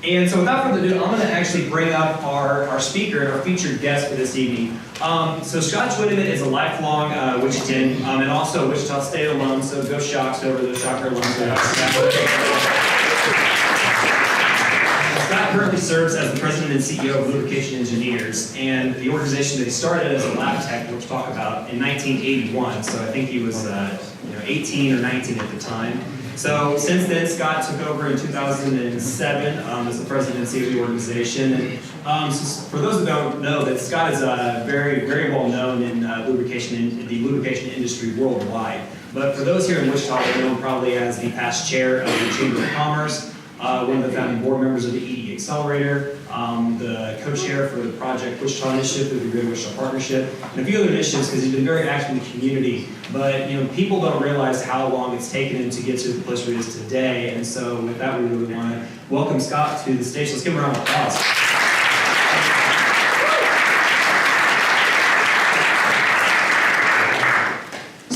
And so without further ado, I'm going to actually bring up our speaker and our featured guest for this evening. So Scott Schwindaman is a lifelong Wichitan and also Wichita State alum, so go Shocks over those Shocker alums. Scott currently serves as the president and CEO of Lubrication Engineers, and the organization that he started as a lab tech, which we'll talk about, in 1981. So I think he was 18 or 19 at the time. So since then, Scott took over in 2007 as the president and CEO of the organization. And so for those who don't know, that Scott is very, very well known in the lubrication industry worldwide. But for those here in Wichita, they're known probably as the past chair of the Chamber of Commerce, one of the founding board members of the ED Accelerator, the co-chair for the Project Wichita Initiative through the Greater Wichita Partnership, and a few other initiatives because he's been very active in the community. But people don't realize how long it's taken him to get to the place where he is today. And so with that, we really want to welcome Scott to the stage. Let's give him a round of applause.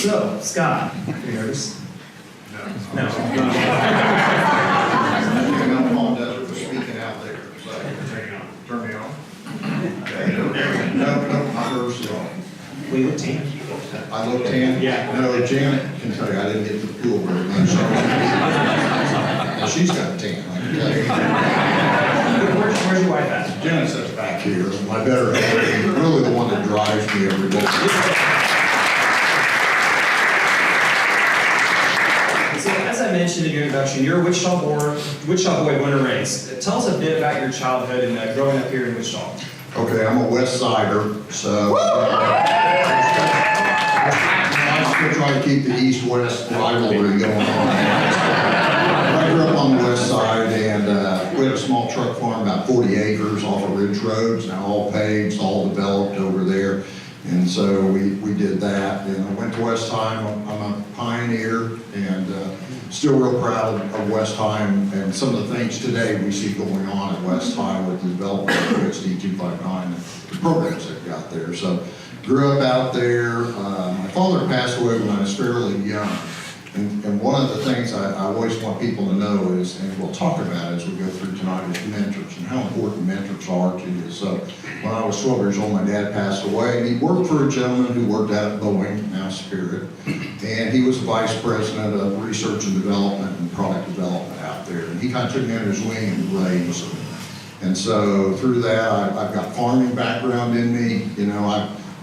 So, Scott, are you nervous? No. Turn me on. No, not nervous at all. We look tan. I look tan? Yeah. No, Janet can tell you, I didn't get to the pool very much. Now, she's got a tan, I can tell you. Where's your wife at? Janet sits back here, my better half, really the one that drives me every day. So, as I mentioned in your introduction, you're a Wichita boy, born and raised. Tell us a bit about your childhood and growing up here in Wichita. Okay, I'm a West Sider, so I still try to keep the East-West rivalry going on. I grew up on the West Side, and we had a small truck farm, about 40 acres off of Ridge Roads, now all paved, all developed over there. And so we did that, and I went to Westheim. I'm a pioneer, and still real proud of Westheim and some of the things today we see going on at Westheim with the development of USD 259 and the programs they've got there. So grew up out there. My father passed away when I was fairly young. And one of the things I always want people to know is, and we'll talk about as we go through tonight, is mentors and how important mentors are to you. So when I was 12 years old, my dad passed away, and he worked for a gentleman who worked out at Boeing, now Spirit, and he was the vice president of research and development and product development out there. And he kind of took me under his wing and raised me. And so through that, I've got farming background in me.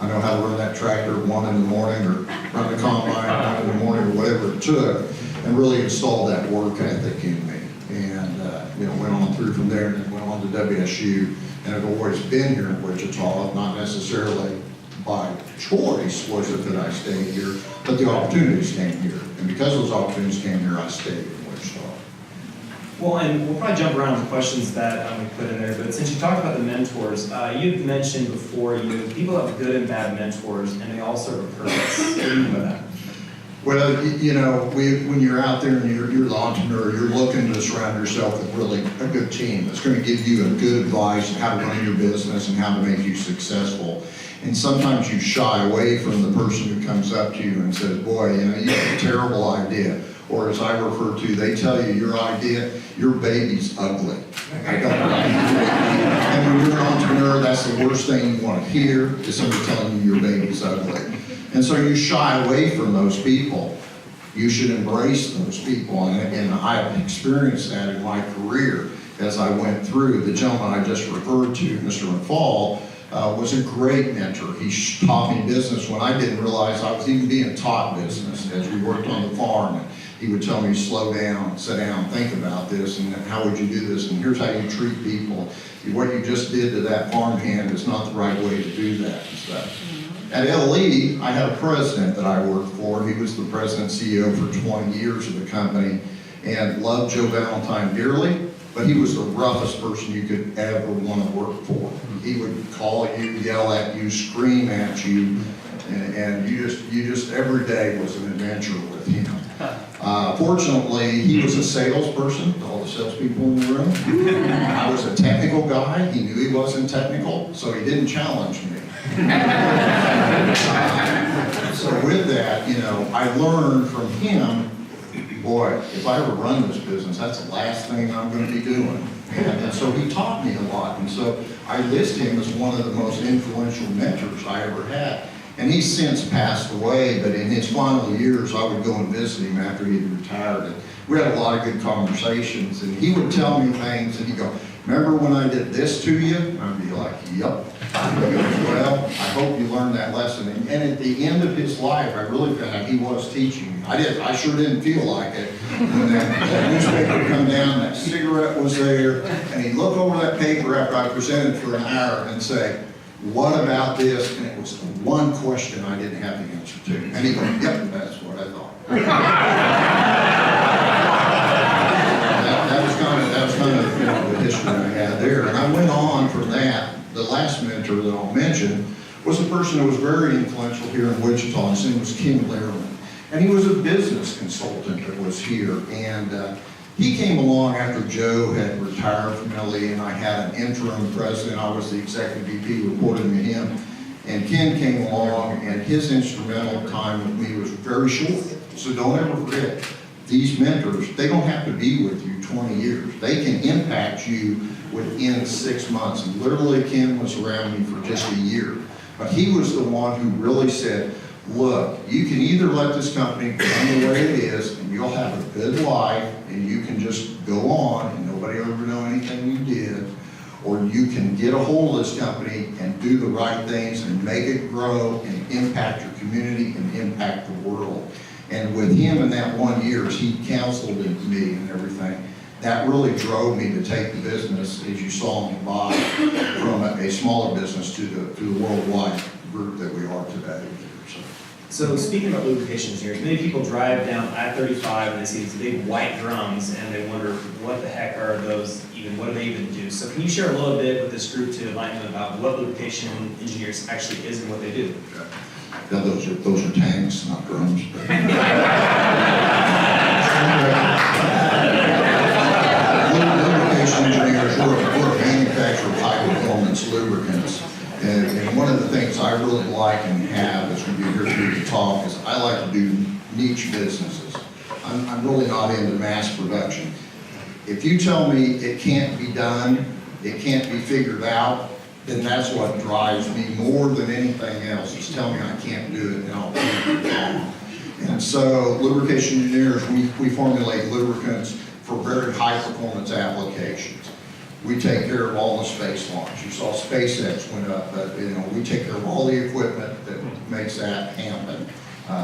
I know how to run that tractor at 1 in the morning, or run the combine at 1 in the morning, or whatever it took, and really installed that work ethic in me. And went on through from there, and then went on to WSU, and I've always been here in Wichita, not necessarily by choice was it that I stayed here, but the opportunities came here. And because those opportunities came here, I stayed in Wichita. Well, and we'll probably jump around the questions that we put in there, but since you talked about the mentors, you've mentioned before, people have good and bad mentors, and they all serve a purpose. What do you mean by that? Well, when you're out there and you're the entrepreneur, you're looking to surround yourself with really a good team that's going to give you a good advice on how to run your business and how to make you successful. And sometimes you shy away from the person who comes up to you and says, boy, you have a terrible idea. Or as I refer to, they tell you your idea, your baby's ugly. I don't like it. And when you're an entrepreneur, that's the worst thing you want to hear, is somebody telling you your baby's ugly. And so you shy away from those people. You should embrace those people. And I've experienced that in my career as I went through. The gentleman I just referred to, Mr. McFall, was a great mentor. He taught me business when I didn't realize I was even being taught business as we worked on the farm. And he would tell me, slow down, sit down, think about this, and how would you do this, and here's how you treat people. What you just did to that farmhand is not the right way to do that and stuff. At LE, I had a president that I worked for. He was the president and CEO for 20 years of the company, and loved Joe Valentine dearly, but he was the roughest person you could ever want to work for. He would call you, yell at you, scream at you, and you just every day was an adventure with him. Fortunately, he was a salesperson, all the salespeople in the room. I was a technical guy. He knew he wasn't technical, so he didn't challenge me. So with that, I learned from him boy, if I ever run this business, that's the last thing I'm going to be doing. And so he taught me a lot. And so I list him as one of the most influential mentors I ever had. And he's since passed away, but in his final years, I would go and visit him after he had retired. And we had a lot of good conversations. And he would tell me things, and he'd go, remember when I did this to you? And I'd be like, yep. He goes, well, I hope you learned that lesson. And at the end of his life, I really felt like he was teaching me. I sure didn't feel like it. When that newspaper would come down, that cigarette was there, and he'd look over that paper after I presented for an hour and say, what about this? And it was the one question I didn't have the answer to. And he'd go, yep, that's what I thought. That was kind of the history I had there. And I went on from that. The last mentor that I'll mention was a person who was very influential here in Wichita. His name was Ken Lehrman. And he was a business consultant that was here. And he came along after Joe had retired from LE, and I had an interim president. I was the executive VP reporting to him. And Ken came along, and his instrumental time with me was very short. So don't ever forget, these mentors, they don't have to be with you 20 years. They can impact you within 6 months. And literally, Ken was around me for just a year. But he was the one who really said, look, you can either let this company run the way it is, and you'll have a good life, and you can just go on, and nobody will ever know anything you did, or you can get a hold of this company and do the right things and make it grow and impact your community and impact the world. And with him in that 1 year, as he counseled me and everything, that really drove me to take the business, as you saw me buy, from a smaller business to the worldwide group that we are today. So speaking about lubrication engineers, many people drive down I-35 and they see these big white drums and they wonder what the heck are those even, what do they even do? So can you share a little bit with this group to enlighten them about what lubrication engineers actually is and what they do? Yeah, those are tanks, not drums. Lubrication engineers, we're a manufacturer of high-performance lubricants. And one of the things I really like and have as we get here through the talk is I like to do niche businesses. I'm really not into mass production. If you tell me it can't be done, it can't be figured out, then that's what drives me more than anything else. Is tell me I can't do it and I'll prove it wrong. And so lubrication engineers, we formulate lubricants for very high performance applications. We take care of all the space launch. You saw SpaceX went up, but we take care of all the equipment that makes that happen,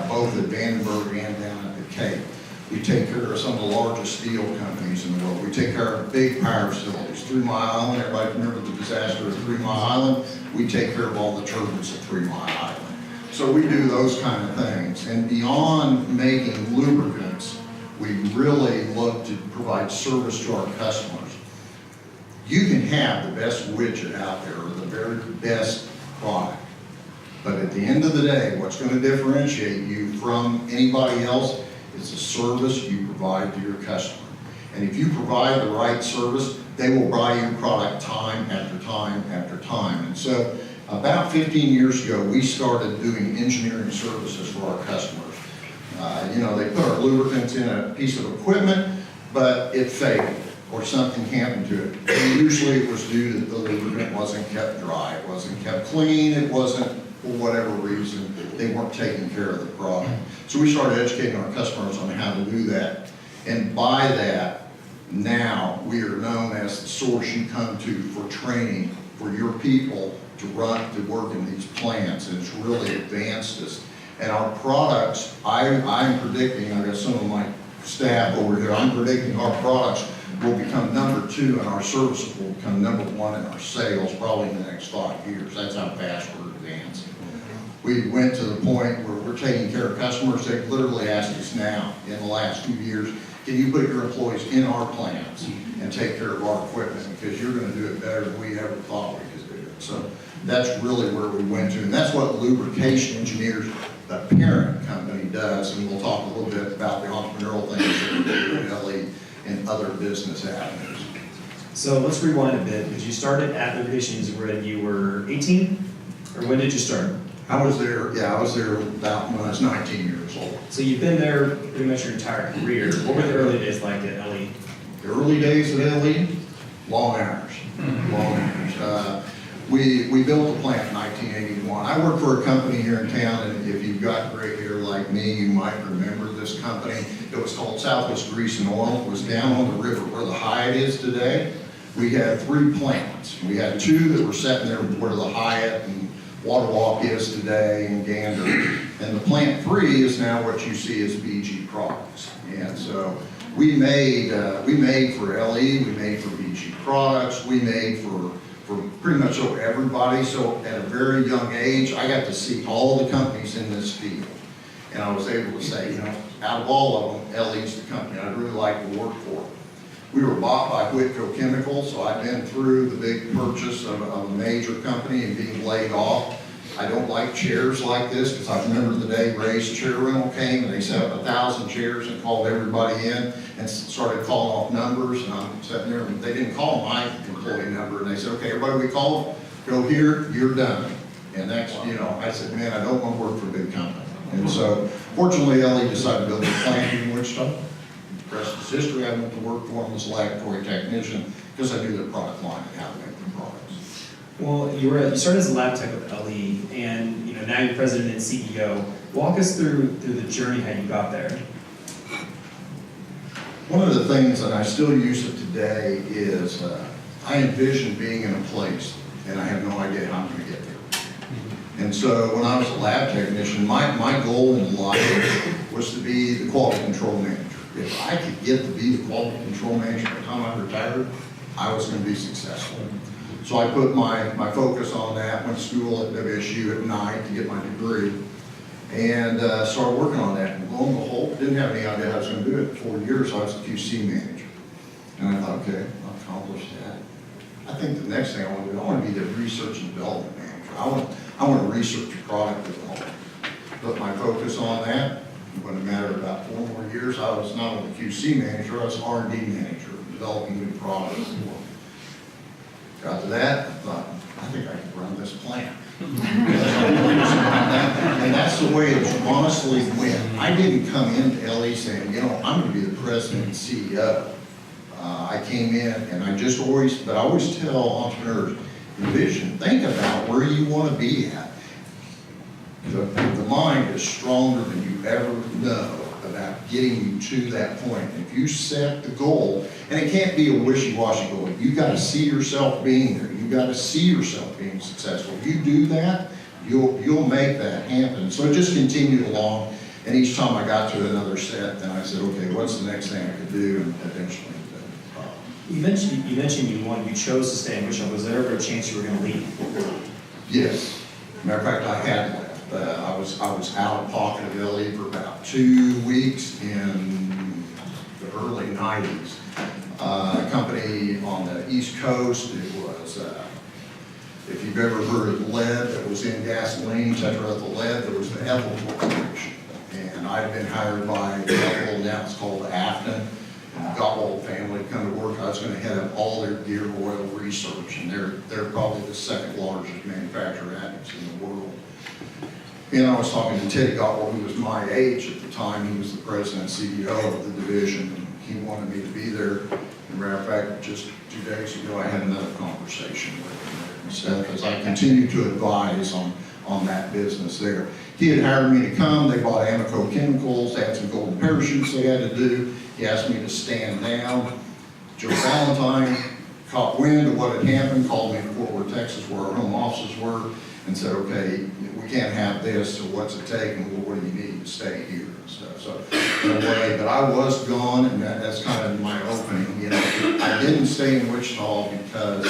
both at Vandenberg and down at the Cape. We take care of some of the largest steel companies in the world. We take care of big power facilities. 3 Mile Island, everybody remember the disaster of 3 Mile Island? We take care of all the turbines at 3 Mile Island. So we do those kind of things. And beyond making lubricants, we really look to provide service to our customers. You can have the best widget out there or the very best product, but at the end of the day, what's going to differentiate you from anybody else is the service you provide to your customer. And if you provide the right service, they will buy your product time after time after time. And so about 15 years ago, we started doing engineering services for our customers. They put our lubricants in a piece of equipment, but it failed, or something happened to it. And usually it was due to the lubricant wasn't kept dry, it wasn't kept clean, it wasn't, for whatever reason, they weren't taking care of the product. So we started educating our customers on how to do that. And by that, now we are known as the source you come to for training for your people to work in these plants, and it's really advanced us. And our products, I'm predicting, I've got some of my staff over here, I'm predicting our products will become number 2 and our services will become number 1 in our sales probably in the next 5 years. That's how fast we're advancing. We went to the point where we're taking care of customers. They've literally asked us now in the last 2 years, can you put your employees in our plants and take care of our equipment, because you're going to do it better than we ever thought we could do it. So that's really where we went to, and that's what Lubrication Engineers, the parent company, does. And we'll talk a little bit about the entrepreneurial things that we do at LE and other business avenues. So let's rewind a bit, because you started at Lubrication when you were 18? Or when did you start? I was there about when I was 19 years old. So you've been there pretty much your entire career. What were the early days like at LE? The early days at LE, long hours, long hours. We built the plant in 1981. I worked for a company here in town, and if you've got gray hair like me, you might remember this company. It was called Southwest Grease and Oil. It was down on the river where the Hyatt is today. We had 3 plants. We had 2 that were sitting there where the Hyatt and Waterwalk is today, and Gander. And the plant 3 is now what you see as BG Products. And so we made for LE, we made for BG Products, we made for pretty much everybody. So at a very young age, I got to see all the companies in this field. And I was able to say, you know, out of all of them, LE's the company I'd really like to work for. We were bought by Whitco Chemicals, so I've been through the big purchase of a major company and being laid off. I don't like chairs like this, because I remember the day Ray's Chair Rental came and they set up 1,000 chairs and called everybody in and started calling off numbers, and I'm sitting there and they didn't call my employee number, and they said, okay, everybody we call, go here, you're done. And that's, you know, I said, man, I don't want to work for a big company. And so fortunately, LE decided to build a plant in Wichita. The rest is history. I went to work for them as a laboratory technician because I knew their product line and how to make the products. Well, you started as a lab tech with LE, and you know now you're president and CEO. Walk us through the journey how you got there. One of the things, and I still use it today, is I envision being in a place and I have no idea how I'm going to get there. And so when I was a lab technician, my goal in life was to be the quality control manager. If I could get to be the quality control manager by the time I retired, I was going to be successful. So I put my focus on that, went to school at WSU at night to get my degree, and started working on that. And lo and behold, didn't have any idea how I was going to do it. For 4 years, I was a QC manager. And I thought, okay, I'll accomplish that. I think the next thing I want to do, I want to be the research and development manager. I want to research product development. Put my focus on that. When it mattered about 4 more years, I was not only QC manager, I was R&D manager, developing new products. Got to that, I thought, I think I can run this plant. And that's the way it honestly went. I didn't come into LE saying, you know, I'm going to be the president and CEO. I came in and I always tell entrepreneurs, envision, think about where you want to be at. The mind is stronger than you ever know about getting you to that point. If you set the goal, and it can't be a wishy-washy goal, you got to see yourself being there. You got to see yourself being successful. If you do that, you'll make that happen. So it just continued along, and each time I got to another set, then I said, okay, what's the next thing I could do? And eventually, You mentioned you chose to stay in Wichita. Was there ever a chance you were going to leave? yes. Matter of fact, I had left. I was out of pocket of LE for about 2 weeks in the early 90s. A company on the East Coast, it was, if you've ever heard of lead that was in gasoline, tetraethyl lead, there was the ethyl corporation. And I'd been hired by ethyl, now it's called Afton, and the Gottwald family to come to work. I was going to head up all their gear oil research, and they're probably the 2nd largest manufacturer of additives in the world. And I was talking to Teddy Gottwald, who was my age at the time. He was the president and CEO of the division, and he wanted me to be there. As a matter of fact, just 2 days ago, I had another conversation with him and stuff as I continued to advise on that business there. He had hired me to come. They bought Amoco Chemicals. They had some golden parachutes they had to do. He asked me to stand down. Joe Valentine caught wind of what had happened, called me to Fort Worth, Texas, where our home offices were, and said, okay, we can't have this, so what's it take, and what do you need to stay here and stuff. So, in a way, but I was gone, and that's kind of my opening. You know, I didn't stay in Wichita because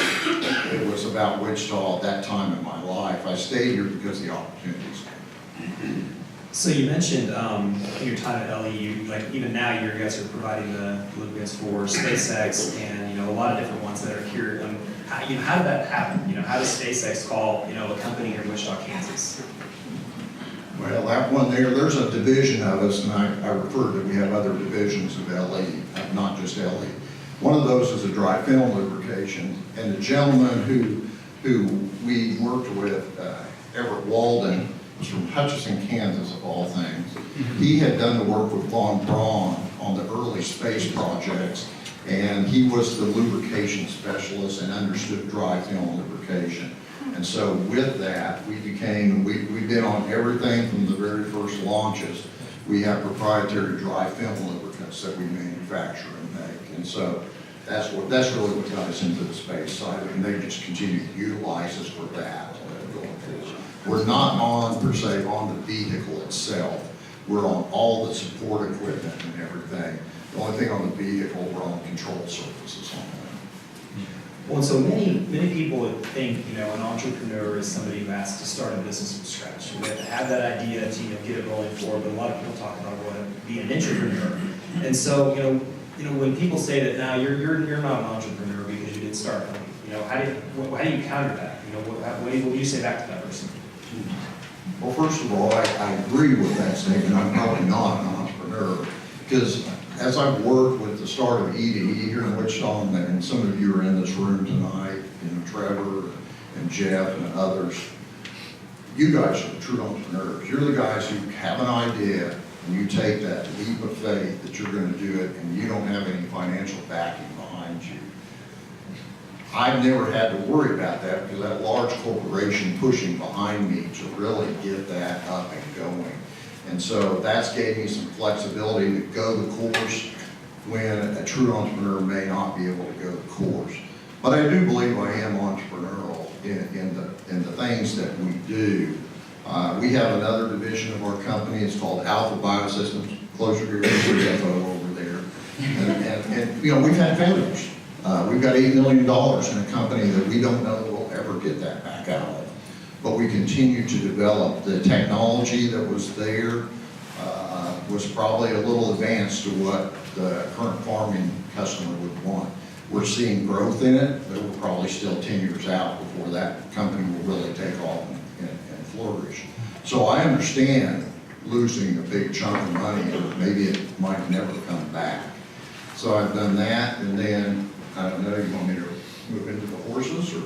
it was about Wichita at that time in my life. I stayed here because the opportunities came. So you mentioned your time at LE, like even now you guys are providing the lubricants for SpaceX and a lot of different ones that are here. How did that happen? How does SpaceX call a company here in Wichita, Kansas? Well, that one there's a division of us, and I referred that we have other divisions of LE, not just LE. One of those is a dry film lubrication, and the gentleman who we worked with, Everett Walden, was from Hutchinson, Kansas, of all things. He had done the work with Von Braun on the early space projects, and he was the lubrication specialist and understood dry film lubrication. And so with that, we've been on everything from the very first launches. We have proprietary dry film lubricants that we manufacture and make. And so that's really what got us into the space side, and they just continue to utilize us for that going forward. We're not on, per se, on the vehicle itself. We're on all the support equipment and everything. The only thing on the vehicle, we're on control surfaces on that. Well, so many people would think, an entrepreneur is somebody who has to start a business from scratch. You have to have that idea to, get it rolling forward, but a lot of people talk about what being an entrepreneur. And so, when people say that now you're not an entrepreneur because you didn't start a company, how do you counter that? What do you say back to that person? Well, first of all, I agree with that statement. I'm probably not an entrepreneur because as I've worked with the start of EDE here in Wichita, and some of you are in this room tonight, Trevor and Jeff and others, you guys are the true entrepreneurs. You're the guys who have an idea and you take that leap of faith that you're going to do it and you don't have any financial backing behind you. I've never had to worry about that because that large corporation pushing behind me to really get that up and going. And so that's gave me some flexibility to go the course when a true entrepreneur may not be able to go the course. But I do believe I am entrepreneurial in the things that we do. We have another division of our company. It's called Alpha Biosystems. Close your ears to the CFO over there. And we've had failures. We've got $8 million in a company that we don't know that we'll ever get that back out of. But we continue to develop. The technology that was there was probably a little advanced to what the current farming customer would want. We're seeing growth in it, but we're probably still 10 years out before that company will really take off and flourish. So I understand losing a big chunk of money, or maybe it might never come back. So I've done that, and then, I don't know, you want me to move into the horses, or?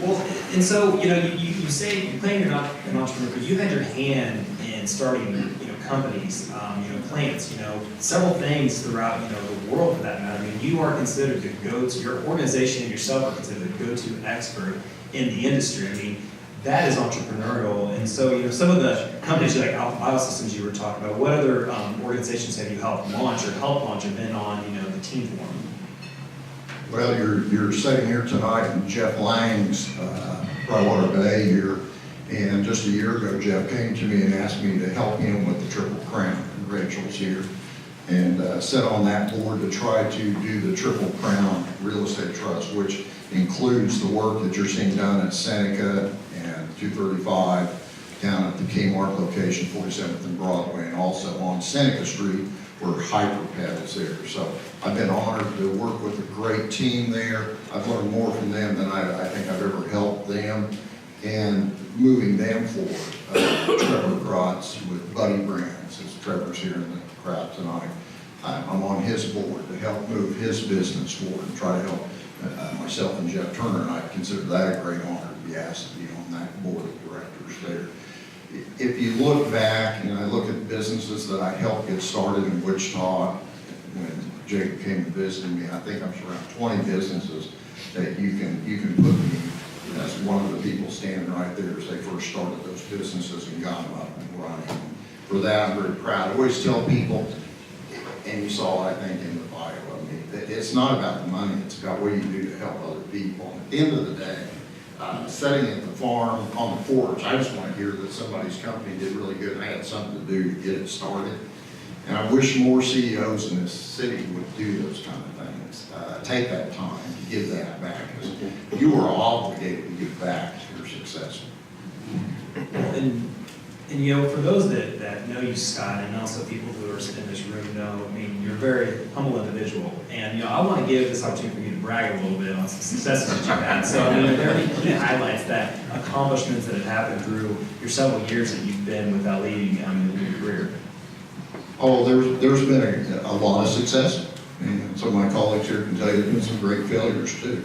Well, and so, you say you claim you're not an entrepreneur, but you had your hand in starting, companies, plants, several things throughout, the world for that matter. I mean, you are considered the go-to, your organization and yourself are considered the go-to expert in the industry. I mean, that is entrepreneurial. And so, some of the companies like Alpha Biosystems you were talking about, what other organizations have you helped launch or been on, the team for them? Well, you're sitting here tonight in Jeff Lang's Brightwater Bay here, and just a year ago, Jeff came to me and asked me to help him with the Triple Crown. And Rachel's here, and sit on that board to try to do the Triple Crown Real Estate Trust, which includes the work that you're seeing done at Seneca and 235 down at the Kmart location, 47th and Broadway, and also on Seneca Street where Hyperped is there. So I've been honored to work with a great team there. I've learned more from them than I think I've ever helped them, and moving them forward. Trevor Grotz with Buddy Brands, as Trevor's here in the crowd tonight. I'm on his board to help move his business forward and try to help myself and Jeff Turner, and I consider that a great honor to be asked to be on that board of directors there. If you look back, and I look at businesses that I helped get started in Wichita, when Jake came to visit me, I think I'm around 20 businesses that you can put me as one of the people standing right there as they first started those businesses and got them up and running. For that, I'm very proud. I always tell people, and you saw, I think, in the bio of me, that it's not about the money, it's about what you do to help other people. At the end of the day, sitting at the farm on the porch, I just want to hear that somebody's company did really good and I had something to do to get it started. And I wish more CEOs in this city would do those kind of things. Take that time to give that back, because you are obligated to give back if you're successful. And for those that know you, Scott, and also people who are in this room know, I mean, you're a very humble individual. And, I want to give this opportunity for you to brag a little bit on some successes that you've had. So, are there any highlights, that accomplishments that have happened through your several years that you've been with Ali in your career? Oh, there's been a lot of success, and some of my colleagues here can tell you there's been some great failures too.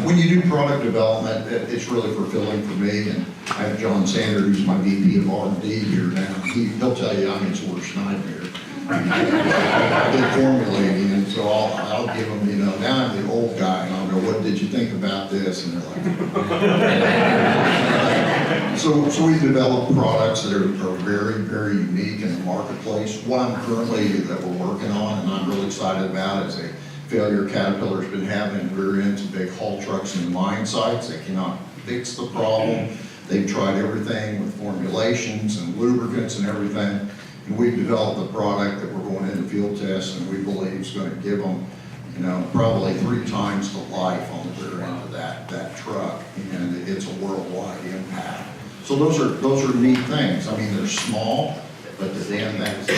When you do product development, it's really fulfilling for me, and I have John Sander, who's my VP of R&D here now. He'll tell you I'm his worst nightmare. I did formulating, and so I'll give them, you know, now I'm the old guy, and I'll go, what did you think about this? And they're like, so we develop products that are very, very unique in the marketplace. What I'm currently, that we're working on, and I'm really excited about, is a failure Caterpillar's been having in rear ends of big haul trucks in mine sites. They cannot fix the problem. They've tried everything with formulations and lubricants and everything. And we've developed a product that we're going into field tests, and we believe is going to give them, you know, probably 3 times the life on the rear end of that truck, and it's a worldwide impact. So those are neat things. I mean, they're small, but then that's a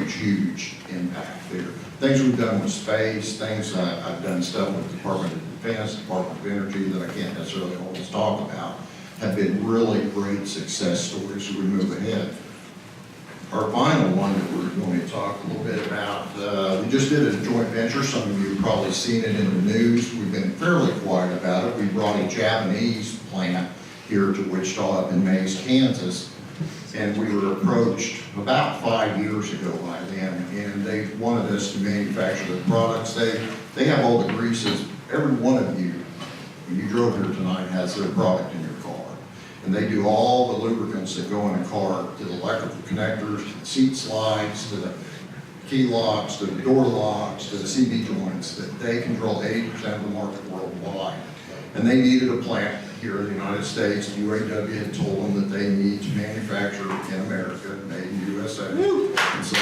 huge impact there. Things we've done with space, things I've done stuff with the Department of Defense, Department of Energy that I can't necessarily always talk about, have been really great success stories as we move ahead. Our final one that we're going to talk a little bit about, we just did a joint venture. Some of you have probably seen it in the news. We've been fairly quiet about it. We brought a Japanese plant here to Wichita up in Mays, Kansas, and we were approached about 5 years ago by them, and they wanted us to manufacture the products. They have all the greases. Every one of you, when you drove here tonight, has their product in your car. And they do all the lubricants that go in a car, to the electrical connectors, to the seat slides, to the key locks, to the door locks, to the CV joints, that they control 80% of the market worldwide. And they needed a plant here in the United States. UAW had told them that they need to manufacture in America, made in USA. And so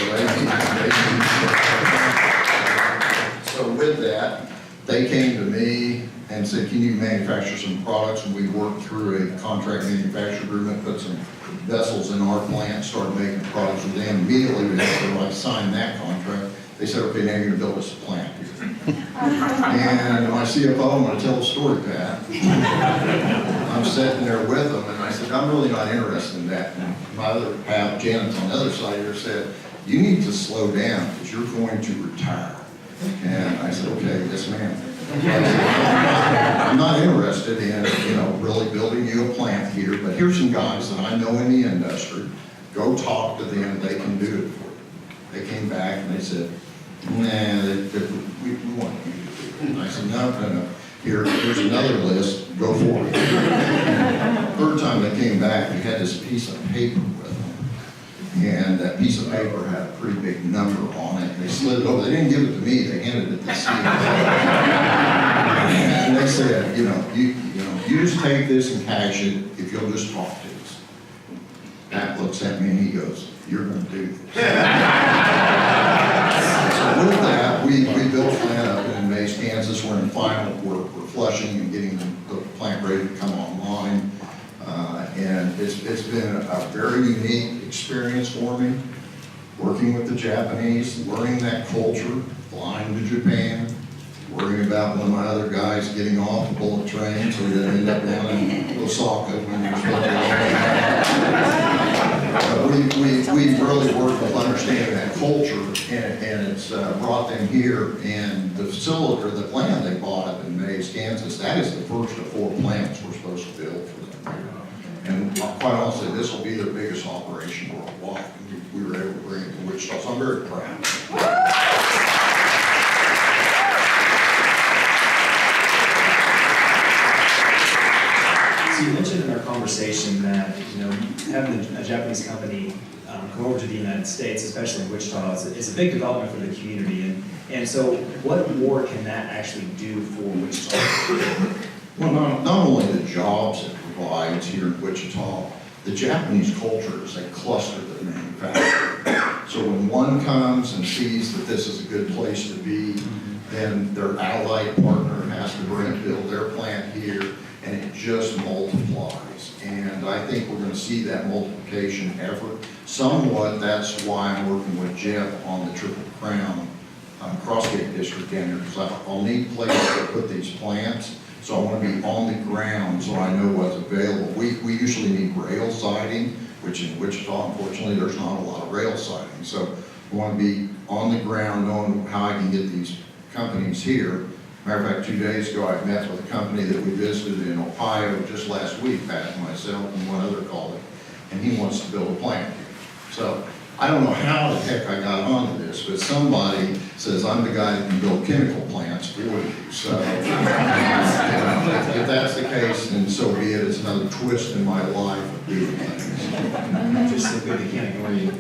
so with that, they came to me and said, can you manufacture some products? And we worked through a contract manufacturer agreement, put some vessels in our plant, started making products with them. Immediately after I signed that contract, they said, okay, now you're gonna build us a plant here. And my CFO, I'm gonna tell the story, Pat. I'm sitting there with them, and I said, I'm really not interested in that. And my other half, Janet's on the other side here, said, you need to slow down, because you're going to retire. And I said, okay, yes ma'am. I'm not interested in, you know, really building you a plant here, but here's some guys that I know in the industry. Go talk to them, they can do it for you. They came back and they said, nah, we want you to do it. And I said, no. Here's another list, go for it. Third time they came back, they had this piece of paper with them. And that piece of paper had a pretty big number on it. They slid it over. They didn't give it to me. They handed it to the CEO. And they said, you just take this and cash it if you'll just talk to us. Pat looks at me and he goes, you're going to do this. So with that, we built a plant up in Mays, Kansas. We're in final work. We're flushing and getting the plant ready to come online. And it's been a very unique experience for me, working with the Japanese, learning that culture, flying to Japan, worrying about one of my other guys getting off the bullet train so he doesn't end up down in Osaka when he was supposed to. We've really worked with understanding that culture, and it's brought them here. And the facility, or the plant they bought up in Mays, Kansas, that is the first of 4 plants we're supposed to build for them. And quite honestly, this will be their biggest operation worldwide. We were able to bring it to Wichita, so I'm very proud. So you mentioned in our conversation that, having a Japanese company come over to the United States, especially in Wichita, is a big development for the community. And so what more can that actually do for Wichita? Well, not only the jobs it provides here in Wichita, the Japanese culture is a cluster that manufactures. So when one comes and sees that this is a good place to be, then their allied partner has to build their plant here, and it just multiplies. And I think we're going to see that multiplication effort. Somewhat, that's why I'm working with Jeff on the Triple Crown Crossgate District down here, because I'll need places to put these plants. So I want to be on the ground so I know what's available. We usually need rail siding, which in Wichita, unfortunately, there's not a lot of rail sidings. So we want to be on the ground, knowing how I can get these companies here. Matter of fact, 2 days ago, I met with a company that we visited in Ohio just last week, Pat and myself and one other colleague, and he wants to build a plant here. So I don't know how the heck I got onto this, but somebody says I'm the guy that can build chemical plants for you. So if that's the case, then so be it. It's another twist in my life of doing things. Just so good they can't ignore you.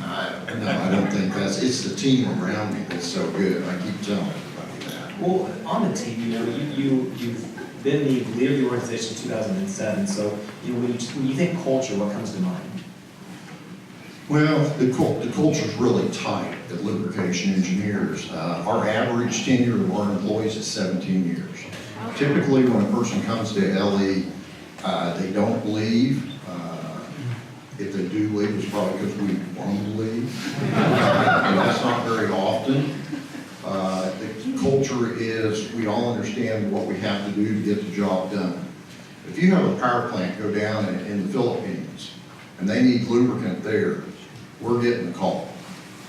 No, I don't think it's the team around me that's so good. I keep telling everybody that. Well, on the team, you've been the leader of the organization in 2007. So, when you think culture, what comes to mind? Well, the culture's really tight at Lubrication Engineers. Our average tenure of our employees is 17 years. Typically, when a person comes to LE, they don't leave. If they do leave, it's probably because we want them to leave. And that's not very often. The culture is, we all understand what we have to do to get the job done. If you have a power plant go down in the Philippines, and they need lubricant there, we're getting the call.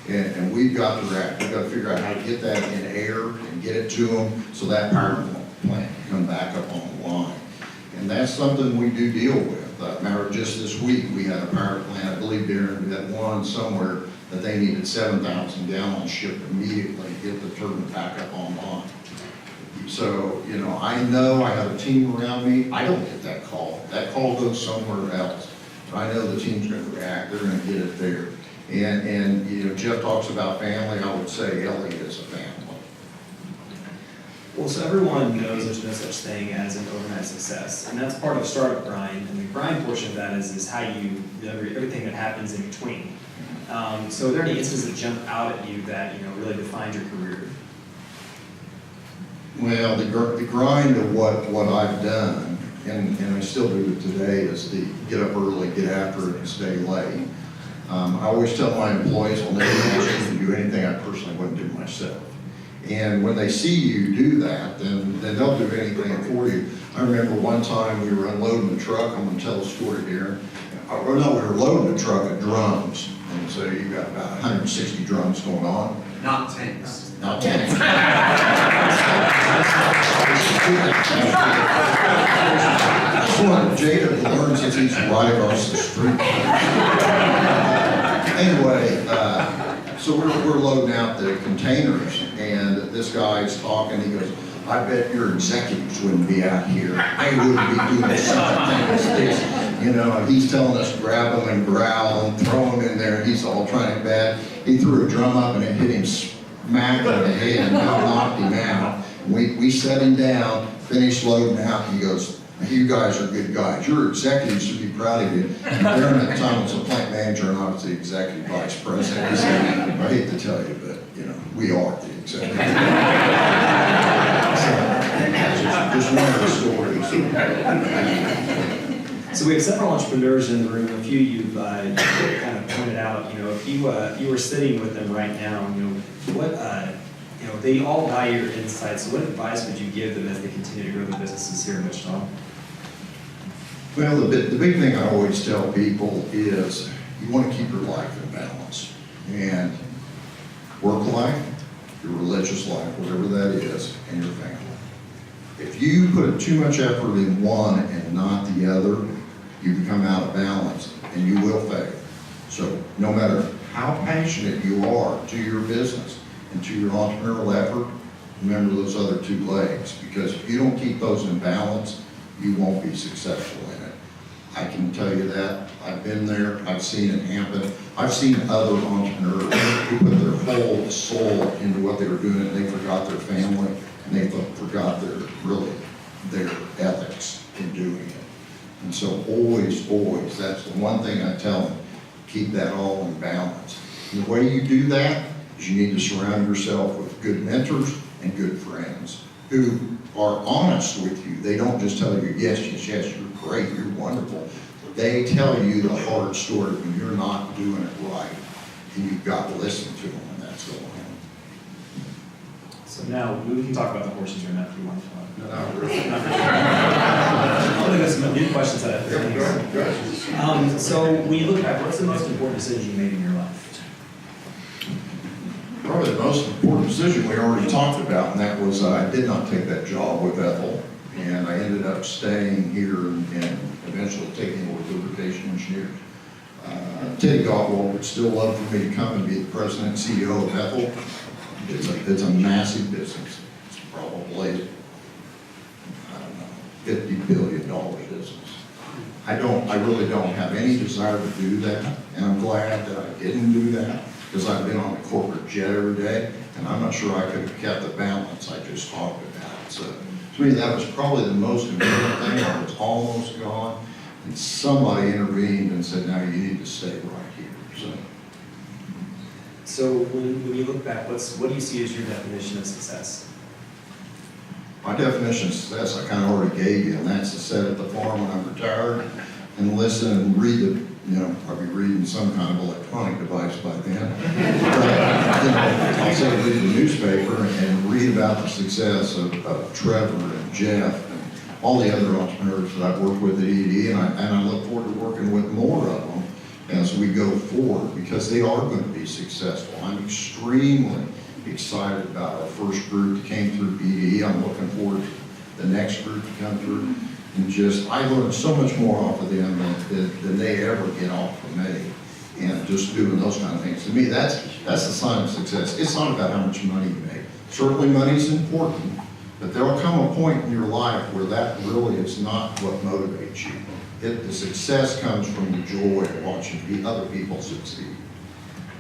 And we've got to react. We've got to figure out how to get that in air and get it to them so that power plant can come back up on the line. And that's something we do deal with. Matter of just this week, we had a power plant, I believe Darren, we had one somewhere that they needed 7,000 gallons shipped immediately to get the turbine back up online. So, I know I have a team around me. I don't get that call. That call goes somewhere else. But I know the team's going to react. They're going to get it there. And Jeff talks about family. I would say Ellie is a family. Well, so everyone knows there's no such thing as an overnight success, and that's part of startup grind. And the grind portion of that is how you everything that happens in between. So, are there any instances that jump out at you that really defined your career? Well, the grind of what I've done, and I still do it today, is the get up early, get after it, and stay late. I always tell my employees, I'll never ask you to do anything I personally wouldn't do myself. And when they see you do that, then they'll do anything for you. I remember one time we were unloading the truck. I'm going to tell the story here. We were loading the truck of drums. And so you've got about 160 drums going on. Not tanks. Not tanks. I just wanted Jada to learn since he's right across the street. Anyway, so we're loading out the containers, and this guy's talking. He goes, I bet your executives wouldn't be out here. They wouldn't be doing something as this. He's telling us to grab them and growl and throw them in there, and he's all trying it bad. He threw a drum up, and it hit him smack in the head and knocked him out. We set him down, finished loading out, and he goes, you guys are good guys. Your executives should be proud of you. And Darren at the time was a plant manager, and I was the executive vice president. He said, I hate to tell you, but we are the executive. Just one of the stories. So we have several entrepreneurs in the room. A few you've kind of pointed out. If you were sitting with them right now, what they all value your insights. So what advice would you give them as they continue to grow their businesses here in Wichita? Well, the big thing I always tell people is you want to keep your life in balance. And work life, your religious life, whatever that is, and your family. If you put too much effort in one and not the other, you become out of balance and you will fail. So no matter how passionate you are to your business and to your entrepreneurial effort, remember those other two legs, because if you don't keep those in balance, you won't be successful in it. I can tell you that. I've been there. I've seen it happen. I've seen other entrepreneurs who put their whole soul into what they were doing, and they forgot their family, and they forgot their ethics in doing it. And so always, that's the one thing I tell them, keep that all in balance. And the way you do that is you need to surround yourself with good mentors and good friends who are honest with you. They don't just tell you, yes, you're great, you're wonderful. They tell you the hard story when you're not doing it right, and you've got to listen to them when that's going on. So now we can talk about the horses right now if you want to talk. Not really. I'm going to some new questions that I've So when you look back, what's the most important decision you made in your life? Probably the most important decision we already talked about, and that was I did not take that job with Ethel, and I ended up staying here and eventually taking over Lubrication engineer. Teddy Gotwald would still love for me to come and be the president and CEO of Ethel. It's a massive business. It's probably, I don't know, $50 billion business. I really don't have any desire to do that, and I'm glad that I didn't do that, because I've been on the corporate jet every day, and I'm not sure I could have kept the balance I just talked about. So to me, that was probably the most important thing. I was almost gone, and somebody intervened and said, "No, you need to stay right here." So when you look back, what do you see as your definition of success? My definition of success I kind of already gave you, and that's to sit at the farm when I'm retired and listen and read I'll be reading some kind of electronic device by then. I'll say read the newspaper and read about the success of Trevor and Jeff and all the other entrepreneurs that I've worked with at ED, and I look forward to working with more of them as we go forward, because they are going to be successful. I'm extremely excited about our first group that came through BDE. I'm looking forward to the next group to come through. And I learned so much more off of them than they ever get off of me. And just doing those kind of things. To me, that's the sign of success. It's not about how much money you make. Certainly money's important, but there will come a point in your life where that really is not what motivates you. The success comes from the joy of watching other people succeed.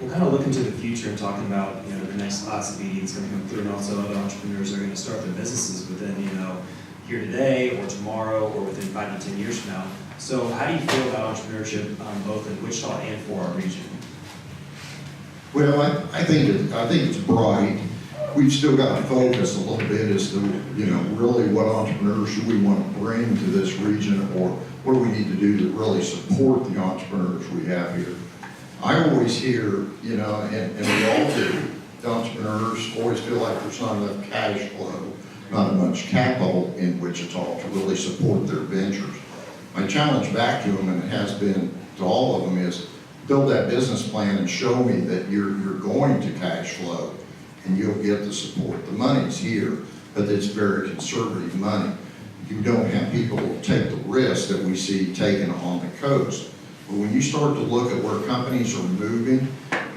We'll kind of look into the future and talking about the next class of BD that's going to come through, and also other entrepreneurs are going to start their businesses within here today or tomorrow or within 5 to 10 years from now. So how do you feel about entrepreneurship both in Wichita and for our region? Well, I think it's bright. We've still got to focus a little bit as to really what entrepreneurs should we want to bring to this region, or what do we need to do to really support the entrepreneurs we have here. I always hear, and we all do, the entrepreneurs always feel like there's not enough cash flow, not much capital in Wichita to really support their ventures. My challenge back to them, and it has been to all of them, is build that business plan and show me that you're going to cash flow and you'll get the support. The money's here, but it's very conservative money. You don't have people who take the risk that we see taken on the coast. But when you start to look at where companies are moving,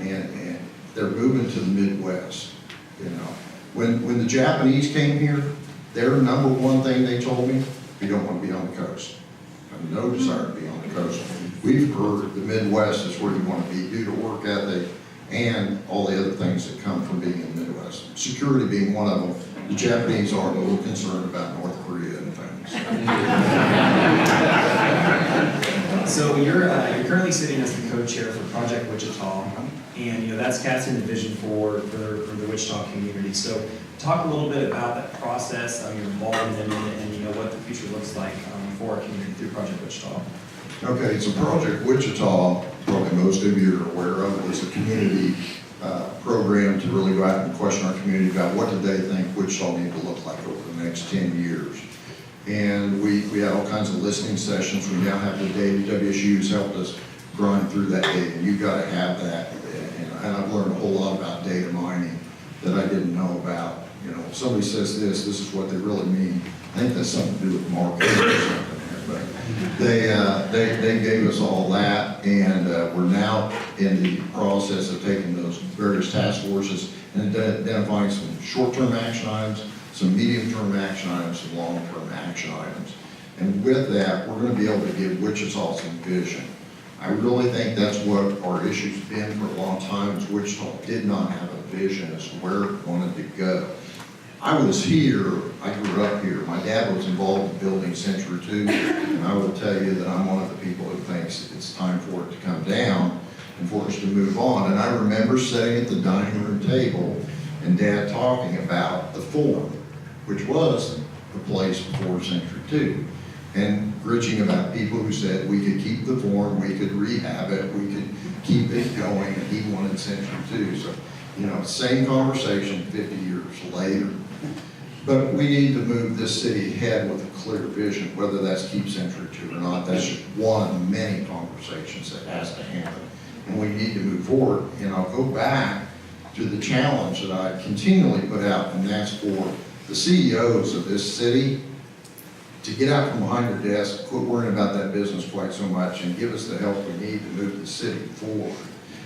and they're moving to the Midwest, When the Japanese came here, their number one thing they told me, we don't want to be on the coast. I have no desire to be on the coast. We've heard the Midwest is where you want to be due to work ethic and all the other things that come from being in the Midwest. Security being one of them. The Japanese are a little concerned about North Korea and things. So you're currently sitting as the co-chair for Project Wichita, and that's casting the vision for the Wichita community. So talk a little bit about that process, your involvement in it, and what the future looks like for our community through Project Wichita. Okay, so Project Wichita, probably most of you are aware of, is a community program to really go out and question our community about what do they think Wichita need to look like over the next 10 years. And we had all kinds of listening sessions. We now have the data. WSU's helped us grind through that data, and you've got to have that. And I've learned a whole lot about data mining that I didn't know about. If somebody says this is what they really mean. I think that's something to do with marketing or something there. But they gave us all that, and we're now in the process of taking those various task forces and identifying some short-term action items, some medium-term action items, some long-term action items. And with that, we're going to be able to give Wichita some vision. I really think that's what our issue's been for a long time, is Wichita did not have a vision as to where it wanted to go. I was here, I grew up here. My dad was involved in building Century 2, and I will tell you that I'm one of the people who thinks it's time for it to come down and for us to move on. And I remember sitting at the dining room table and Dad talking about the Forum, which was the place before Century 2, and bitching about people who said we could keep the Forum, we could rehab it, we could keep it going, and he wanted Century 2. So, same conversation 50 years later. But we need to move this city ahead with a clear vision, whether that's keep Century 2 or not. That's just one of many conversations that has to happen. And we need to move forward. And I'll go back to the challenge that I continually put out, and that's for the CEOs of this city to get out from behind their desk, quit worrying about that business quite so much, and give us the help we need to move the city forward.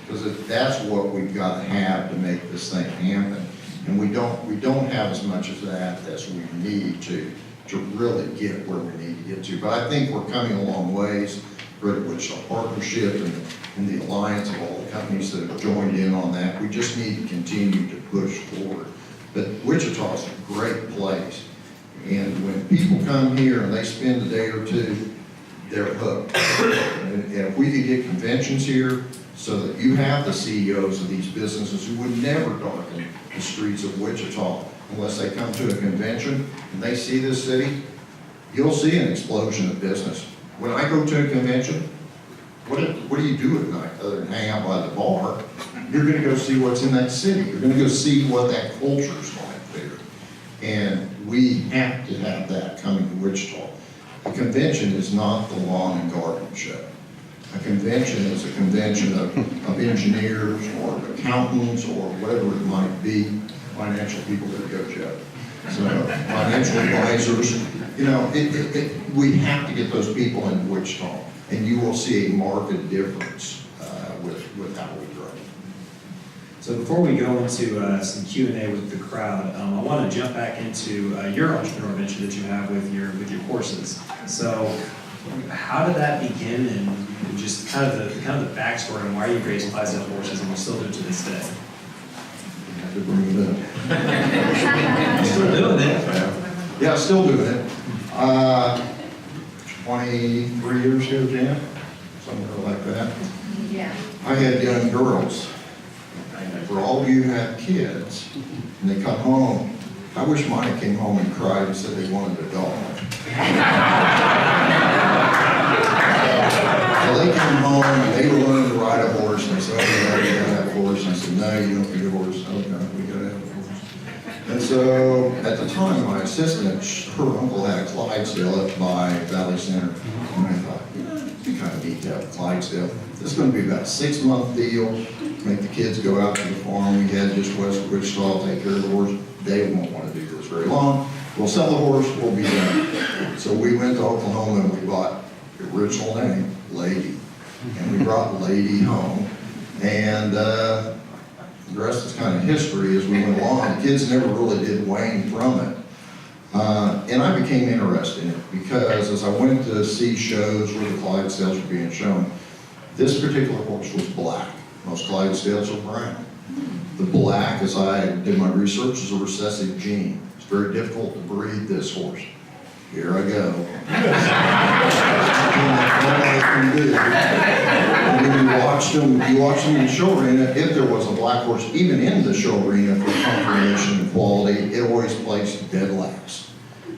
Because that's what we've got to have to make this thing happen. And we don't have as much of that as we need to really get where we need to get to. But I think we're coming a long ways. Great Wichita Partnership and the alliance of all the companies that have joined in on that. We just need to continue to push forward. But Wichita is a great place. And when people come here and they spend a day or two, they're hooked. And if we could get conventions here so that you have the CEOs of these businesses who would never darken the streets of Wichita unless they come to a convention and they see this city, you'll see an explosion of business. When I go to a convention, what do you do at night other than hang out by the bar? You're going to go see what's in that city. You're going to go see what that culture's like there. And we have to have that coming to Wichita. A convention is not the lawn and garden show. A convention is a convention of engineers or accountants or whatever it might be, financial people that go, Jeff. So financial advisors, you know, we have to get those people in Wichita, and you will see a marked difference with how we grow. So before we go into some Q&A with the crowd, I want to jump back into your entrepreneur venture that you have with your horses. So how did that begin, and just kind of the backstory on why you raised Bison Horses and we're still doing it to this day? You have to bring it up. Still doing it. Yeah, still doing it. 23 years here, Jan, somewhere like that. Yeah. I had young girls. For all of you who have kids, and they come home, I wish mine came home and cried and said they wanted a dog. So they came home and they were learning to ride a horse, and I said, oh, yeah, we gotta have a horse. And I said, no, you don't need a horse. Oh, no, we gotta have a horse. And so at the time, my assistant, her uncle had a Clydesdale up by Valley Center. And I thought, you know, it'd be kind of neat to have a Clydesdale. This is going to be about a 6-month deal. Make the kids go out to the farm. We had just west of Wichita, take care of the horse. They won't want to do this very long. We'll sell the horse, we'll be done. So we went to Oklahoma and we bought the original name, Lady. And we brought Lady home. And the rest is kind of history as we went along. The kids never really did wane from it. And I became interested in it because as I went to see shows where the Clydesdales were being shown, this particular horse was black. Most Clydesdales are brown. The black, as I did my research, is a recessive gene. It's very difficult to breed this horse. Here I go. Nobody can do. And when you watch them in the show arena, if there was a black horse, even in the show arena for confirmation and quality, it always placed dead last.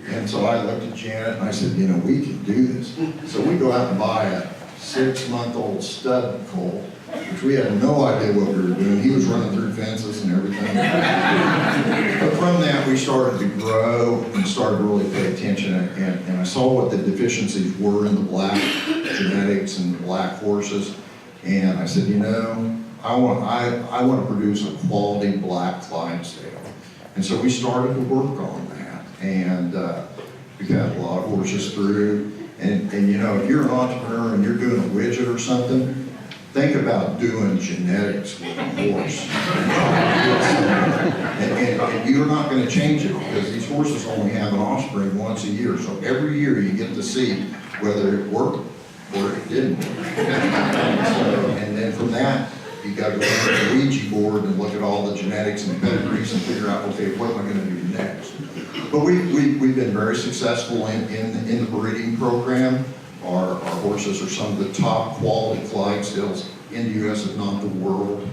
And so I looked at Janet and I said, you know, we can do this. So we go out and buy a 6-month-old stud colt, which we had no idea what we were doing. He was running through fences and everything. But from that, we started to grow and started to really pay attention. And I saw what the deficiencies were in the black genetics and the black horses. And I said, you know, I want to produce a quality black Clydesdale. And so we started to work on that. And we've had a lot of horses through. And you know, if you're an entrepreneur and you're doing a widget or something, think about doing genetics with a horse. And you're not going to change it because these horses only have an offspring once a year. So every year you get to see whether it worked or it didn't work. And then from that, you got to go to the Ouija board and look at all the genetics and pedigrees and figure out, okay, what am I going to do next? But we've been very successful in the breeding program. Our horses are some of the top quality Clydesdales in the U.S., if not the world.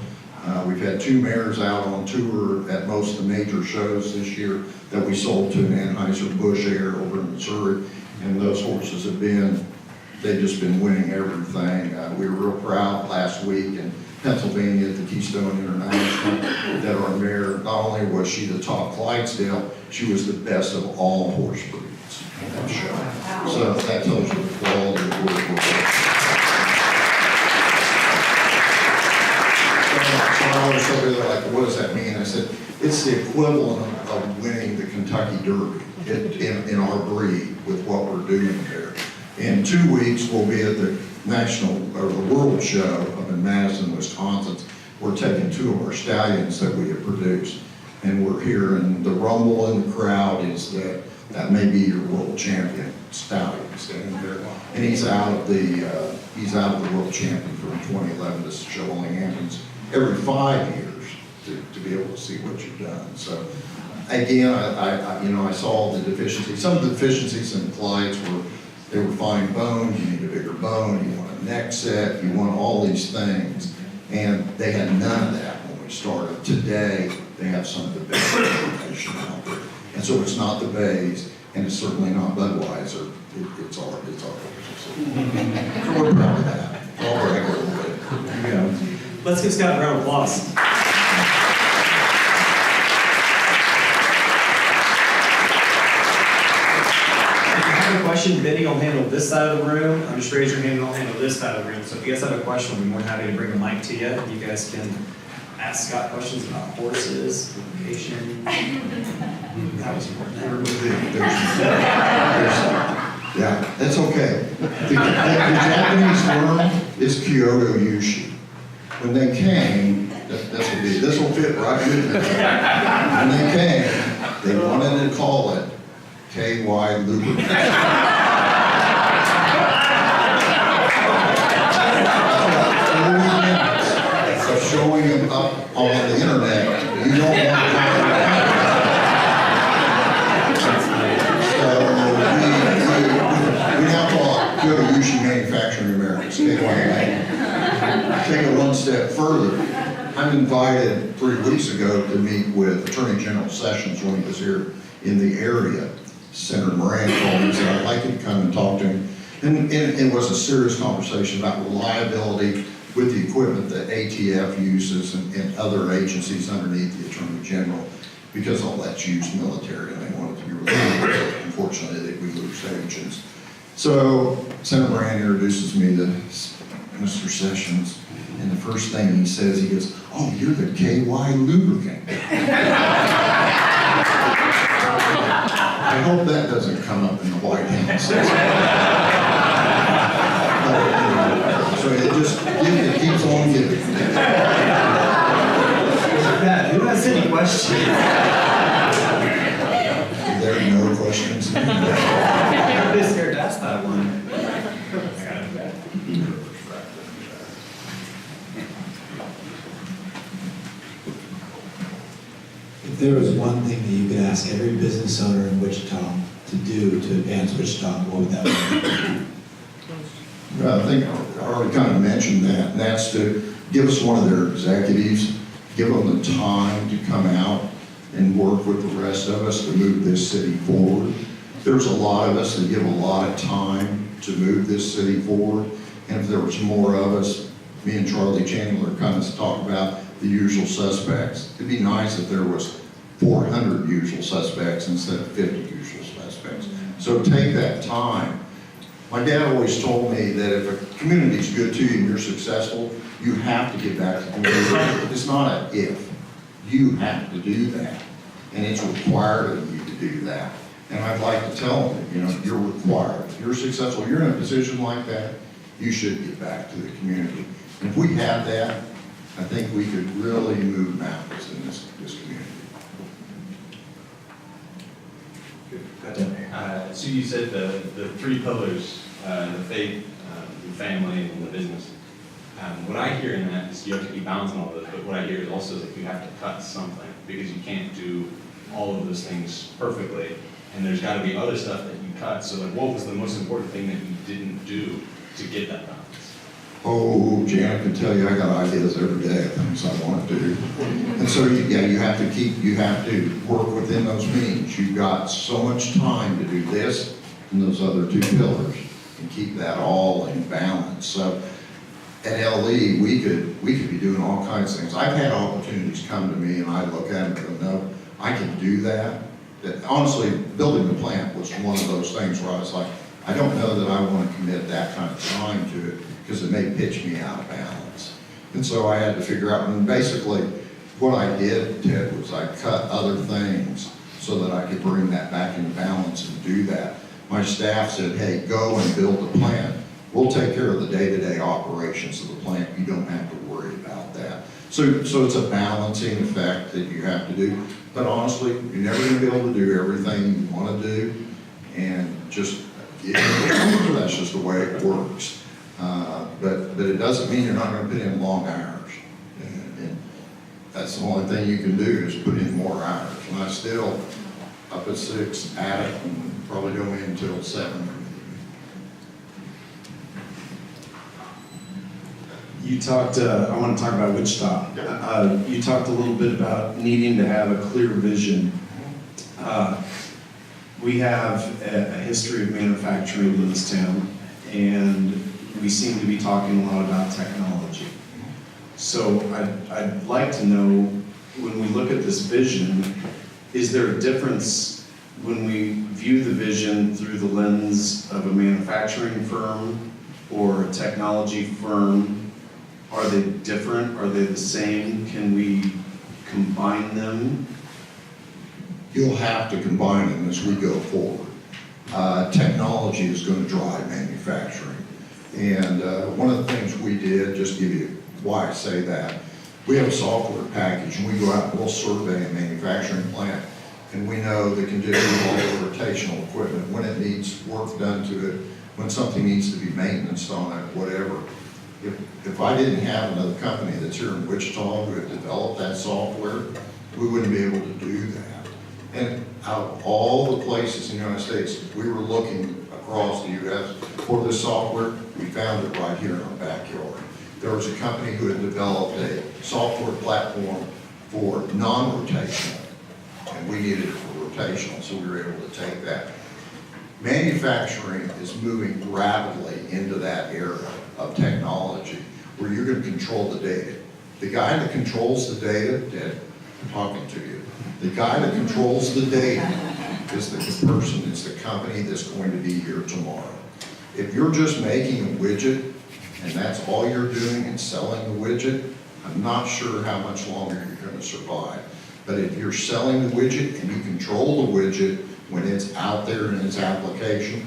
We've had 2 mares out on tour at most of the major shows this year that we sold to an Anheuser-Busch Air over in Missouri. And those horses they've just been winning everything. We were real proud last week, and Pennsylvania at the Keystone International, that our mare, not only was she the top Clydesdale, she was the best of all horse breeds in that show. So that tells you the quality of work we're doing. So over there, like, what does that mean? I said, it's the equivalent of winning the Kentucky Derby in our breed with what we're doing there. In 2 weeks, we'll be at the the World Show up in Madison, Wisconsin. We're taking 2 of our stallions that we have produced, and we're here, and the rumble in the crowd is that may be your world champion stallion standing there, and he's out of the world champion from 2011. This show only happens every 5 years to be able to see what you've done. So again, I saw the deficiencies. Some of the deficiencies in Clyde's were they were fine boned, you need a bigger bone, you want a neck set, you want all these things. And they had none of that when we started. Today, they have some of the best information out there. And so it's not the Bays, and it's certainly not Budweiser, it's our horses. So we're proud of that. I'll brag a little bit. There you go. Let's give Scott a round of applause. Question, Benny will handle this side of the room. Just raise your hand and I'll handle this side of the room. So if you guys have a question, we'll be more than happy to bring the mic to you. You guys can ask Scott questions about horses, lubrication. That was important. Yeah, that's okay. The Japanese term is Kyoto Yushi. When they came, this will fit right with it. When they came, they wanted to call it KY Lubrication. Of showing them up on the internet, you don't want to call it. So we now call it Kyoto Yushi Manufacturing Americans, KYA. Take it one step further. I'm invited 3 weeks ago to meet with Attorney General Sessions when he was here in the area. Senator Moran called me and said, I'd like you to come and talk to him. And it was a serious conversation about reliability with the equipment that ATF uses and other agencies underneath the Attorney General, because all that's used military and they want it to be reliable. Unfortunately, we lose agents. So Senator Moran introduces me to Mr. Sessions, and the first thing he says, he goes, oh, you're the KY lubricant. I hope that doesn't come up in the White House. So it just it keeps on giving. Who has any questions? There are no questions. Nobody's scared to ask that one. If there was one thing that you could ask every business owner in Wichita to do to advance Wichita, what would that be? Well, I think I already kind of mentioned that, and that's to give us one of their executives, give them the time to come out and work with the rest of us to move this city forward. There's a lot of us that give a lot of time to move this city forward, and if there was more of us, me and Charlie Chandler kind of talk about the usual suspects. It'd be nice if there was 400 usual suspects instead of 50 usual suspects. So take that time. My dad always told me that if a community's good to you and you're successful, you have to get back to the community. It's not a if. You have to do that. And it's required of you to do that. And I'd like to tell them, you're required. If you're successful, you're in a position like that, you should get back to the community. And if we have that, I think we could really move mountains in this community. So you said the 3 pillars, the faith, the family, and the business. What I hear in that is you have to keep balancing all those, but what I hear is also that you have to cut something because you can't do all of those things perfectly, and there's got to be other stuff that you cut. So like, what was the most important thing that you didn't do to get that balance? Oh, Janet can tell you I got ideas every day of things I want to do. And so, you have to work within those means. You've got so much time to do this and those other 2 pillars and keep that all in balance. So at LE, we could be doing all kinds of things. I've had opportunities come to me and I look at them and go, no, I can do that. That honestly, building the plant was one of those things where I was like, I don't know that I want to commit that kind of time to it because it may pitch me out of balance. And so I had to figure out, and basically what I did, Ted, was I cut other things so that I could bring that back into balance and do that. My staff said, hey, go and build the plant. We'll take care of the day-to-day operations of the plant. You don't have to worry about that. So it's a balancing effect that you have to do. But honestly, you're never going to be able to do everything you want to do, and just that's just the way it works. But it doesn't mean you're not going to put in long hours. And that's the only thing you can do is put in more hours. And I still up at 6 at it, and probably go in until 7. You talked, I want to talk about Wichita. You talked a little bit about needing to have a clear vision. We have a history of manufacturing in this town, and we seem to be talking a lot about technology. So I'd like to know, when we look at this vision, is there a difference when we view the vision through the lens of a manufacturing firm or a technology firm? Are they different? Are they the same? Can we combine them? You'll have to combine them as we go forward. Technology is going to drive manufacturing. And one of the things we did, just to give you why I say that, we have a software package and we go out and we'll survey a manufacturing plant, and we know the condition of all the rotational equipment, when it needs work done to it, when something needs to be maintenance on it, whatever. If I didn't have another company that's here in Wichita who had developed that software, we wouldn't be able to do that. And out of all the places in the United States, we were looking across the U.S. for this software, we found it right here in our backyard. There was a company who had developed a software platform for non-rotational, and we needed it for rotational, so we were able to take that. Manufacturing is moving rapidly into that era of technology where you're going to control the data. The guy that controls the data, Ted, I'm talking to you, the guy that controls the data is the person, it's the company that's going to be here tomorrow. If you're just making a widget and that's all you're doing and selling the widget, I'm not sure how much longer you're going to survive. But if you're selling the widget and you control the widget when it's out there in its application,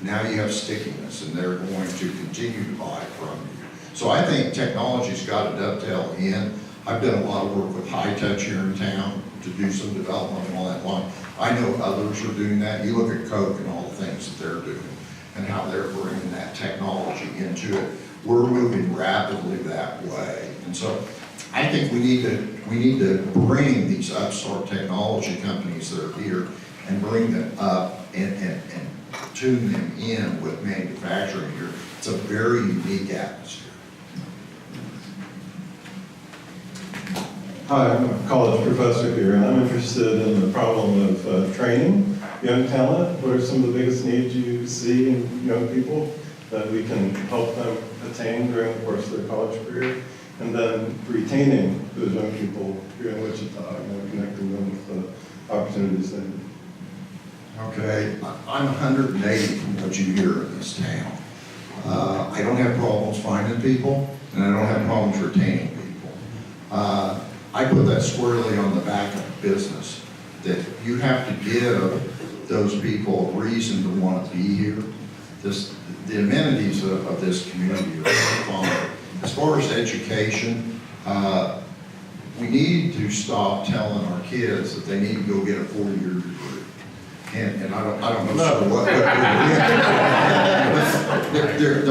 now you have stickiness and they're going to continue to buy from you. So I think technology's got to dovetail in. I've done a lot of work with High Touch here in town to do some development along that line. I know others are doing that. You look at Coke and all the things that they're doing and how they're bringing that technology into it. We're moving rapidly that way. And so I think we need to bring these upstart technology companies that are here and bring them up and tune them in with manufacturing here. It's a very unique atmosphere. Hi, I'm a college professor here, and I'm interested in the problem of training young talent. What are some of the biggest needs you see in young people that we can help them attain during the course of their college career? And then retaining those young people here in Wichita, connecting them with the opportunities they need. Okay, I'm 180 from what you hear in this town. I don't have problems finding people, and I don't have problems retaining people. I put that squarely on the back of business, that you have to give those people a reason to want to be here. The amenities of this community are fine. As far as education, we need to stop telling our kids that they need to go get a 4-year degree. And I don't know sure what there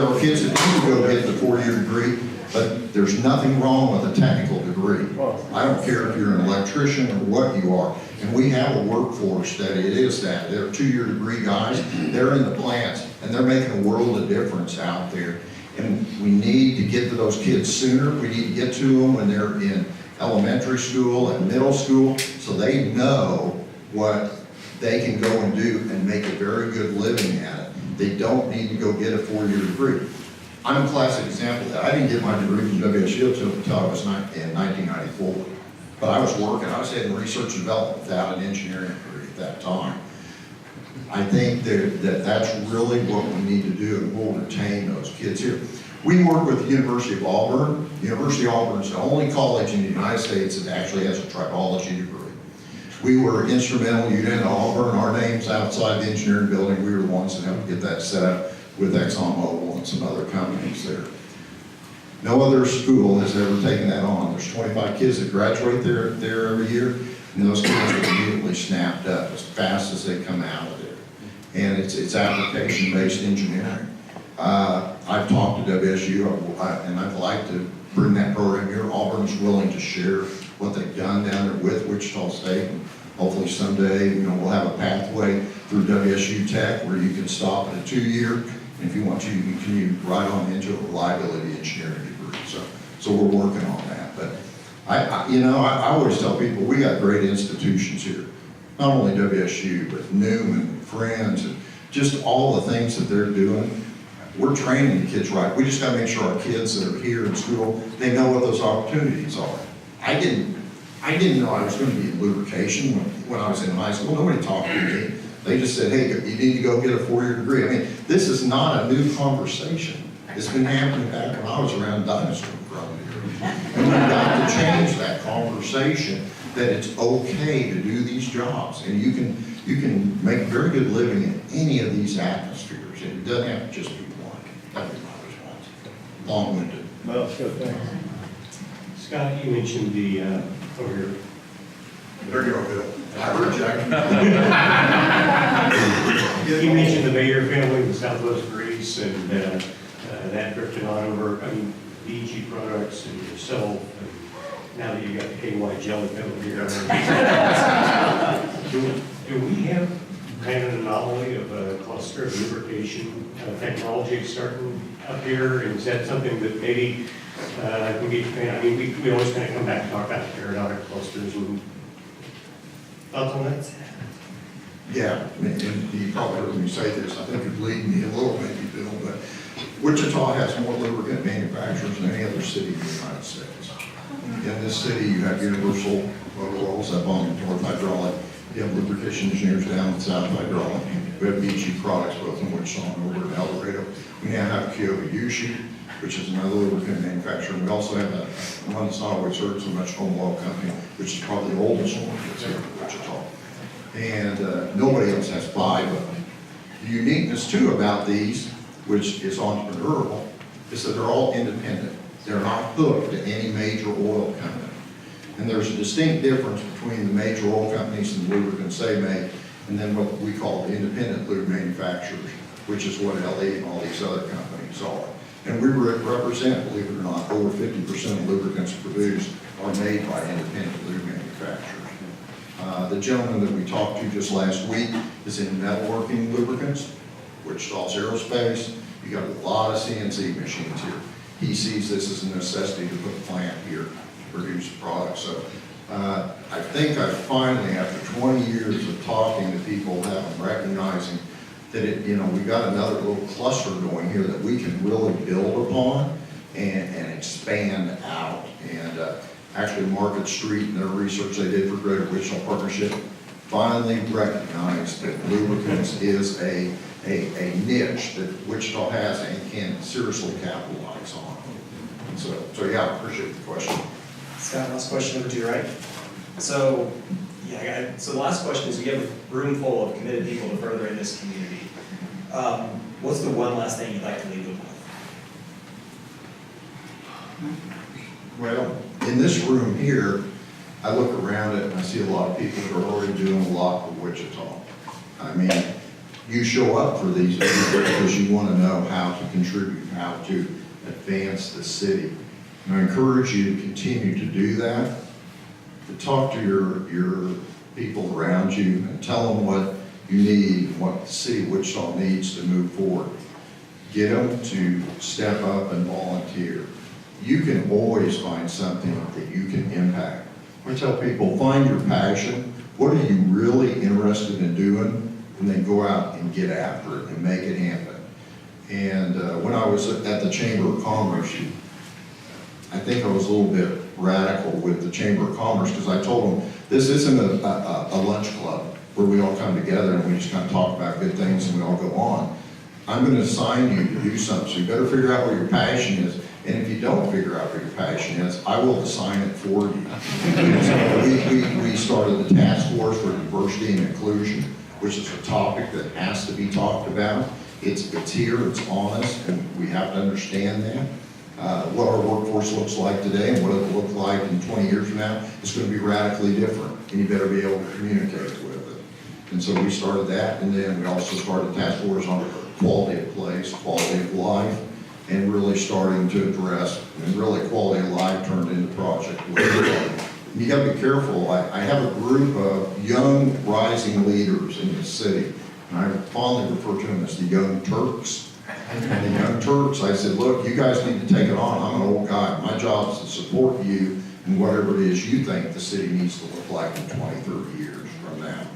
are kids that need to go get the 4-year degree, but there's nothing wrong with a technical degree. I don't care if you're an electrician or what you are. And we have a workforce that it is that. They're 2-year degree guys, they're in the plants, and they're making a world of difference out there. And we need to get to those kids sooner. We need to get to them when they're in elementary school and middle school, so they know what they can go and do and make a very good living at it. They don't need to go get a 4-year degree. I'm a classic example of that. I didn't get my degree from WSU until I was in 1994. But I was working, I was heading research and development without an engineering degree at that time. I think that's really what we need to do, and we'll retain those kids here. We work with the University of Auburn. University of Auburn is the only college in the United States that actually has a tribology degree. We were instrumental, you didn't Auburn, our name's outside the engineering building. We were the ones that helped get that set up with ExxonMobil and some other companies there. No other school has ever taken that on. There's 25 kids that graduate there every year, and those kids are immediately snapped up as fast as they come out of there. And it's application-based engineering. I've talked to WSU, and I'd like to bring that program here. Auburn's willing to share what they've done down there with Wichita State, and hopefully someday, we'll have a pathway through WSU Tech where you can stop at a 2-year, and if you want to, you can continue right on into a reliability engineering degree. So we're working on that. But I always tell people we got great institutions here, not only WSU, but Newman, Friends, and just all the things that they're doing. We're training the kids right. We just got to make sure our kids that are here in school, they know what those opportunities are. I didn't know I was going to be in lubrication when I was in high school. Nobody talked to me. They just said, hey, you need to go get a 4-year degree. I mean, this is not a new conversation. It's been happening back when I was around dinosaur growing here. And we've got to change that conversation that it's okay to do these jobs. And you can make a very good living in any of these atmospheres. It doesn't have to just be one. That'd be my response. Long-winded. Well, good, thanks. Scott, you mentioned the, over here. There you go, Bill. I heard you. You mentioned the Bayer family in Southwest Greece and that drifted on over, BG products and yourself, and now that you got the KY jelly coming here. Do we have kind of an anomaly of a cluster of lubrication technology starting up here? Is that something that maybe can be, we always kind of come back and talk about the periodic clusters and thoughts on that? Yeah, and you probably heard me say this. I think you're bleeding me a little, maybe, Bill, but Wichita has more lubricant manufacturers than any other city in the United States. In this city, you have Universal Motor Oils up on North Hydraulic. You have lubrication engineers down in South Hydraulic. We have BG products both in Wichita and over in El Dorado. We now have Kyoto Yushi, which is another lubricant manufacturer. And we also have one that's not always heard so much, Home Oil Company, which is probably the oldest one that's here in Wichita. And nobody else has 5 of them. The uniqueness too about these, which is entrepreneurial, is that they're all independent. They're not hooked to any major oil company. And there's a distinct difference between the major oil companies and the lubricants they make, and then what we call the independent lube manufacturers, which is what LE and all these other companies are. And we represent, believe it or not, over 50% of lubricants produced are made by independent lube manufacturers. The gentleman that we talked to just last week is in metalworking lubricants, Wichita's Aerospace. You got a lot of CNC machines here. He sees this as a necessity to put a plant here to produce products. So I think I finally, after 20 years of talking to people, have them recognizing that we've got another little cluster going here that we can really build upon and expand out. And actually Market Street and their research they did for Greater Wichita Partnership finally recognized that lubricants is a niche that Wichita has and can seriously capitalize on. So yeah, I appreciate the question. Scott, last question over to your right. So, so the last question is, we have a room full of committed people to further in this community. What's the one last thing you'd like to leave them with? Well, in this room here, I look around it and I see a lot of people that are already doing a lot for Wichita. I mean, you show up for these because you want to know how to contribute, how to advance the city. And I encourage you to continue to do that, to talk to your people around you and tell them what you need, what the city of Wichita needs to move forward. Get them to step up and volunteer. You can always find something that you can impact. I tell people, find your passion. What are you really interested in doing? And then go out and get after it and make it happen. And when I was at the Chamber of Commerce, I think I was a little bit radical with the Chamber of Commerce, because I told them, this isn't a lunch club where we all come together and we just kind of talk about good things and we all go on. I'm going to assign you to do something, so you better figure out where your passion is. And if you don't figure out where your passion is, I will assign it for you. So we started the task force for diversity and inclusion, which is a topic that has to be talked about. It's here, it's on us, and we have to understand that. What our workforce looks like today and what it will look like in 20 years from now is going to be radically different, and you better be able to communicate with it. And so we started that, and then we also started a task force on quality of place, quality of life, and really starting to address, and really quality of life turned into Project Lubrication. You got to be careful. I have a group of young rising leaders in the city, and I fondly refer to them as the Young Turks. And the Young Turks, I said, look, you guys need to take it on. I'm an old guy. My job is to support you in whatever it is you think the city needs to look like in 20, 30 years from now.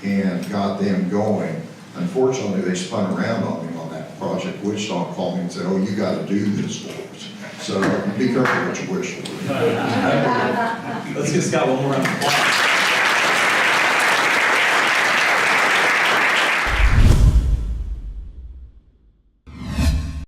And got them going. Unfortunately, they spun around on me on that project. Wichita called me and said, oh, you got to do this for us. So be careful what you wish for. Let's give Scott one more round of applause.